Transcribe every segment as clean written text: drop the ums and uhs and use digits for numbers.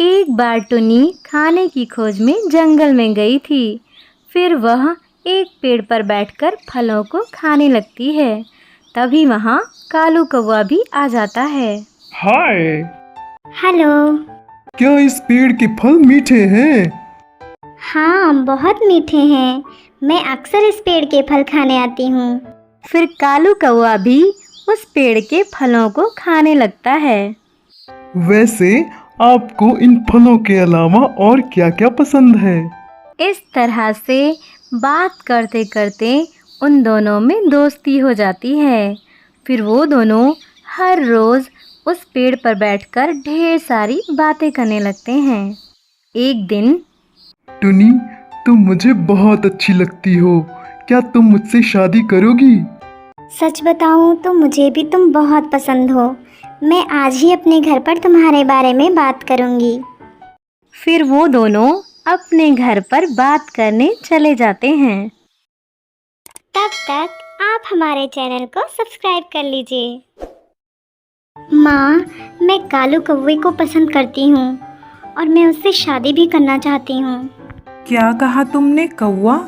एक बार टुनी खाने की खोज में जंगल में गई थी। फिर वह एक पेड़ पर बैठकर फलों को खाने लगती है। तभी वहाँ कालू कौवा भी आ जाता है। हाय, हेलो। क्या इस पेड़ के फल मीठे हैं? हाँ, बहुत मीठे हैं। मैं अक्सर इस पेड़ के फल खाने आती हूँ। फिर कालू कौवा भी उस पेड़ के फलों को खाने लगता है। वैसे आपको इन फलों के अलावा और क्या-क्या पसंद है? इस तरह से बात करते करते उन दोनों में दोस्ती हो जाती है। फिर वो दोनों हर रोज़ उस पेड़ पर बैठकर ढेर सारी बातें करने लगते हैं। एक दिन टुनी, तुम मुझे बहुत अच्छी लगती हो। क्या तुम मुझसे शादी करोगी? सच बताऊँ तो मुझे भी तुम बहुत पसंद हो। मैं आज ही अपने घर पर तुम्हारे बारे में बात करूँगी। फिर वो दोनों अपने घर पर बात करने चले जाते हैं। तब तक आप हमारे चैनल को सब्सक्राइब कर लीजिए। माँ, मैं कालू कौवे को पसंद करती हूँ और मैं उससे शादी भी करना चाहती हूँ। क्या कहा तुमने कौवा?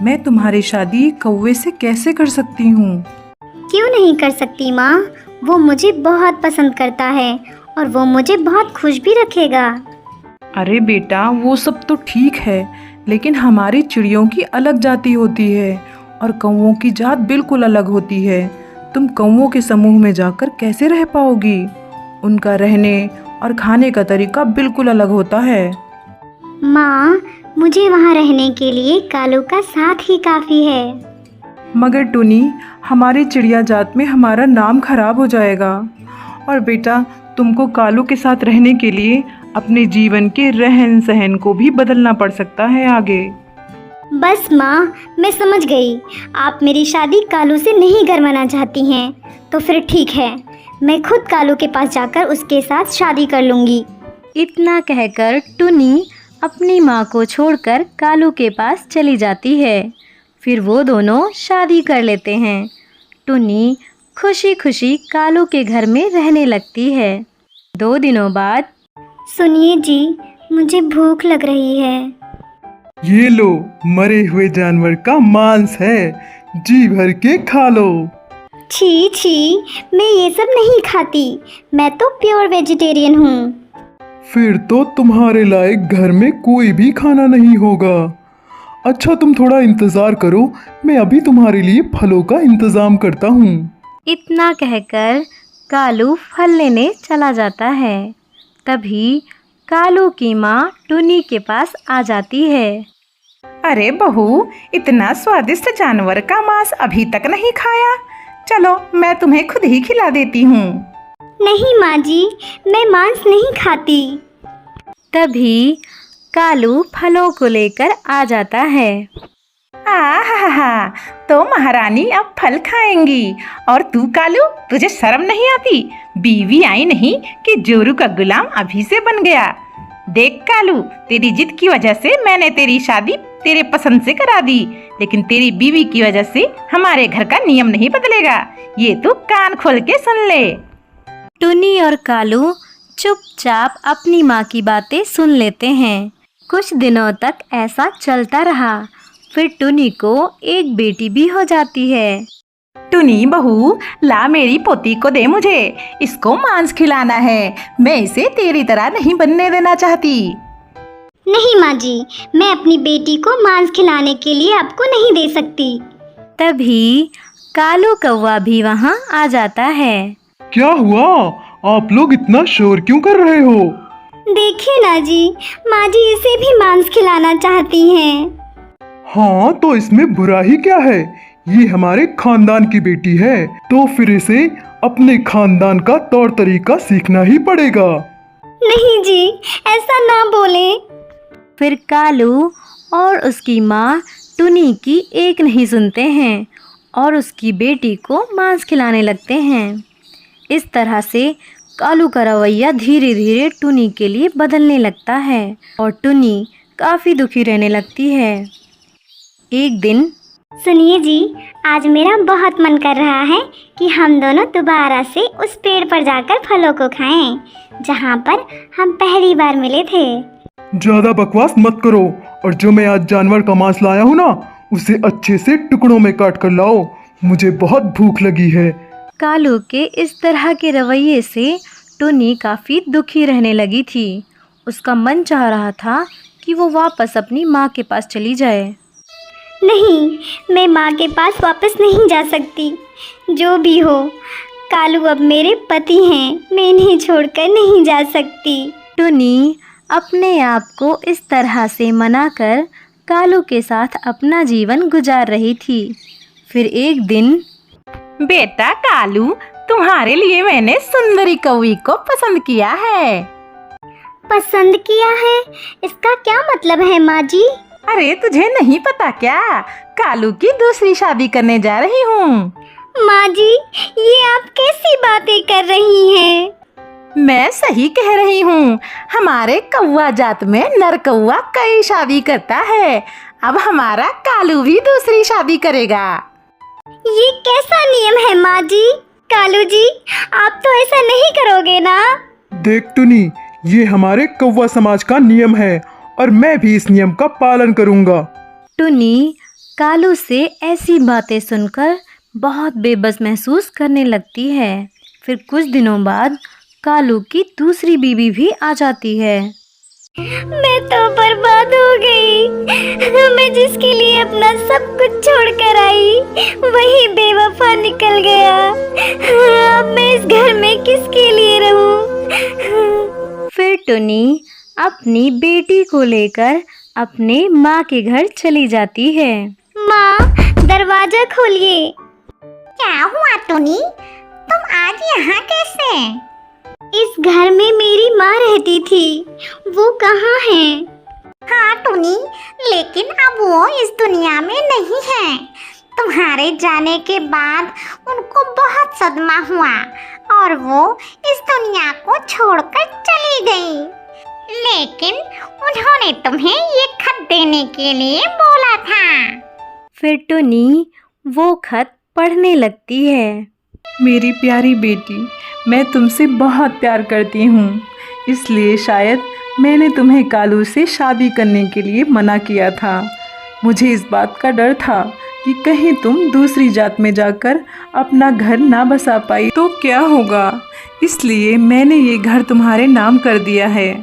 मैं तुम्हारी शादी कौवे से कैसे कर सकती हूँ? क्यों नहीं कर सकती माँ? वो मुझे बहुत पसंद करता है और वो मुझे बहुत खुश भी रखेगा। अरे बेटा, वो सब तो ठीक है, लेकिन हमारी चिड़ियों की अलग जाति होती है और कौवों की जात बिल्कुल अलग होती है। तुम कौवों के समूह में जाकर कैसे रह पाओगी? उनका रहने और खाने का तरीका बिल्कुल अलग होता है। माँ, मुझे वहाँ रहने के लिए कालू का साथ ही काफ़ी है। मगर टुनी, हमारी चिड़िया जात में हमारा नाम खराब हो जाएगा। और बेटा, तुमको कालू के साथ रहने के लिए अपने जीवन के रहन सहन को भी बदलना पड़ सकता है आगे। बस माँ, मैं समझ गई। आप मेरी शादी कालू से नहीं करवाना चाहती हैं, तो फिर ठीक है, मैं खुद कालू के पास जाकर उसके साथ शादी कर लूँगी। इतना कहकर टुनी अपनी माँ को छोड़कर कालू के पास चली जाती है। फिर वो दोनों शादी कर लेते हैं। टुनी खुशी खुशी कालू के घर में रहने लगती है। 2 दिनों बाद सुनिए जी, मुझे भूख लग रही है। ये लो, मरे हुए जानवर का मांस है, जी भर के खा लो। छी छी, मैं ये सब नहीं खाती। मैं तो प्योर वेजिटेरियन हूँ। फिर तो तुम्हारे लायक घर में कोई भी खाना नहीं होगा। अच्छा, तुम थोड़ा इंतज़ार करो, मैं अभी तुम्हारे लिए फलों का इंतज़ाम करता हूँ। इतना कहकर कालू फल लेने चला जाता है। तभी कालू की माँ टुनी के पास आ जाती है। अरे बहू, इतना स्वादिष्ट जानवर का मांस अभी तक नहीं खाया? चलो, मैं तुम्हें खुद ही खिला देती हूँ। नहीं माँ जी, मैं मांस नहीं खाती। तभी कालू फलों को लेकर आ जाता है। आहा, तो महारानी अब फल खाएंगी। और तू कालू, तुझे शर्म नहीं आती? बीवी आई नहीं कि जोरू का गुलाम अभी से बन गया। देख कालू, तेरी जिद की वजह से मैंने तेरी शादी तेरे पसंद से करा दी, लेकिन तेरी बीवी की वजह से हमारे घर का नियम नहीं बदलेगा। ये तू कान खोल के सुन ले। टुनी और कालू चुपचाप अपनी माँ की बातें सुन लेते हैं। कुछ दिनों तक ऐसा चलता रहा। फिर टुनी को एक बेटी भी हो जाती है। टुनी बहू, ला मेरी पोती को दे मुझे। इसको मांस खिलाना है। मैं इसे तेरी तरह नहीं बनने देना चाहती। नहीं माँ जी, मैं अपनी बेटी को मांस खिलाने के लिए आपको नहीं दे सकती। तभी कालू कौवा भी वहाँ आ जाता है। क्या हुआ? आप लोग इतना शोर क्यों कर रहे हो? देखिए ना जी, माँ जी इसे भी मांस खिलाना चाहती हैं। हाँ, तो इसमें बुरा ही क्या है? ये हमारे खानदान की बेटी है, तो फिर इसे अपने खानदान का तौर तरीका सीखना ही पड़ेगा। नहीं जी, ऐसा ना बोले। फिर कालू और उसकी माँ टुनी की एक नहीं सुनते हैं और उसकी बेटी को मांस खिलाने लगते हैं। इस तरह से कालू का रवैया धीरे धीरे टुनी के लिए बदलने लगता है और टुनी काफ़ी दुखी रहने लगती है। एक दिन सुनिए जी, आज मेरा बहुत मन कर रहा है कि हम दोनों दोबारा से उस पेड़ पर जाकर फलों को खाएं जहाँ पर हम पहली बार मिले थे। ज्यादा बकवास मत करो, और जो मैं आज जानवर का मांस लाया हूँ ना, उसे अच्छे से टुकड़ों में काट कर लाओ। मुझे बहुत भूख लगी है। कालू के इस तरह के रवैये से टुनी काफ़ी दुखी रहने लगी थी। उसका मन चाह रहा था कि वो वापस अपनी माँ के पास चली जाए। नहीं, मैं माँ के पास वापस नहीं जा सकती। जो भी हो, कालू अब मेरे पति हैं, मैं इन्हें छोड़कर नहीं जा सकती। टुनी अपने आप को इस तरह से मनाकर कालू के साथ अपना जीवन गुजार रही थी। फिर एक दिन बेटा कालू, तुम्हारे लिए मैंने सुंदरी कौवी को पसंद किया है। पसंद किया है? इसका क्या मतलब है माँ जी? अरे तुझे नहीं पता क्या? कालू की दूसरी शादी करने जा रही हूँ। माँ जी, ये आप कैसी बातें कर रही हैं? मैं सही कह रही हूँ। हमारे कौवा जात में नर कौवा कई शादी करता है। अब हमारा कालू भी दूसरी शादी करेगा। ये कैसा नियम है माँ जी? कालू जी, आप तो ऐसा नहीं करोगे ना? देख टुनी, ये हमारे कौवा समाज का नियम है और मैं भी इस नियम का पालन करूँगा। टुनी कालू से ऐसी बातें सुनकर बहुत बेबस महसूस करने लगती है। फिर कुछ दिनों बाद कालू की दूसरी बीवी भी आ जाती है। मैं तो बर्बाद हो गई। मैं जिसके लिए अपना सब कुछ छोड़कर आई, वही बेवफा निकल गया। अब मैं इस घर में किसके लिए रहूं? फिर टुनी अपनी बेटी को लेकर अपने माँ के घर चली जाती है। माँ, दरवाजा खोलिए। क्या हुआ टुनी? तुम आज यहाँ कैसे? इस घर में मेरी माँ रहती थी, वो कहाँ है? हाँ टुनी, लेकिन अब वो इस दुनिया में नहीं है। तुम्हारे जाने के बाद उनको बहुत सदमा हुआ और वो इस दुनिया को छोड़कर चली गई। लेकिन उन्होंने तुम्हें ये खत देने के लिए बोला था। फिर टुनी वो खत पढ़ने लगती है। मेरी प्यारी बेटी, मैं तुमसे बहुत प्यार करती हूँ, इसलिए शायद मैंने तुम्हें कालू से शादी करने के लिए मना किया था। मुझे इस बात का डर था कि कहीं तुम दूसरी जात में जाकर अपना घर ना बसा पाई तो क्या होगा, इसलिए मैंने ये घर तुम्हारे नाम कर दिया है।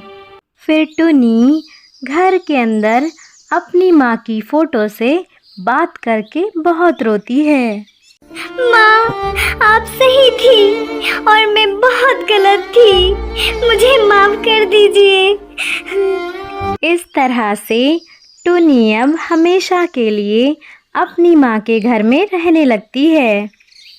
फिर टुनी घर के अंदर अपनी माँ की फ़ोटो से बात करके बहुत रोती है। माँ, आप सही थी और मैं बहुत गलत थी। मुझे माफ कर दीजिए। इस तरह से टुनी अब हमेशा के लिए अपनी माँ के घर में रहने लगती है।